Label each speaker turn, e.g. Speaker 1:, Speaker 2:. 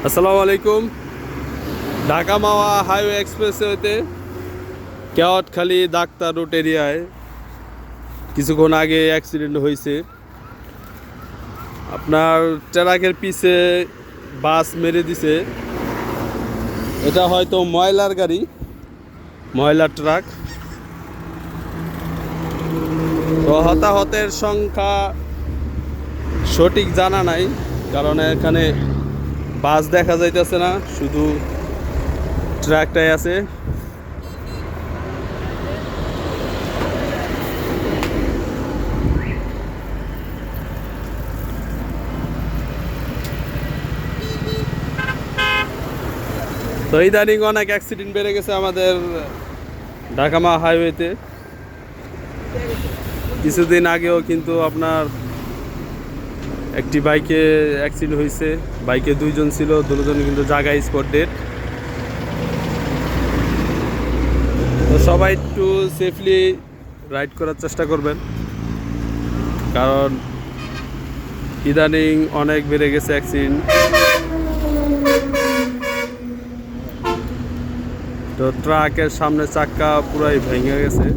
Speaker 1: আসসালামু আলাইকুম। ঢাকা মাওয়া highway এক্সপ্রেসওয়েতে Kewatkhali doctor road এরিয়ায় কিছুক্ষণ আগে অ্যাক্সিডেন্ট হয়েছে। আপনার ট্রাকের পিছে বাস মেরে দিছে। এটা হয়তো ময়লার গাড়ি, ময়লার ট্রাক। তো হতাহতের সংখ্যা সঠিক জানা নাই, কারণ এখানে বাস দেখা যাইতেছে না, শুধু ট্রাকটাই আছে। তো ইদানিং অনেক অ্যাক্সিডেন্ট বেড়ে গেছে আমাদের ঢাকা হাইওয়েতে। কিছুদিন আগেও কিন্তু আপনার একটি বাইকে অ্যাক্সিডেন্ট হয়েছে। বাইকে দুইজন ছিল, দুজন কিন্তু জায়গায় স্পট ডেড। তো সবাই একটু সেফলি রাইড করার চেষ্টা করবেন, কারণ ইদানিং অনেক বেড়ে গেছে অ্যাক্সিডেন্ট। তো ট্রাকের সামনে চাক্কা পুরাই ভেঙে গেছে।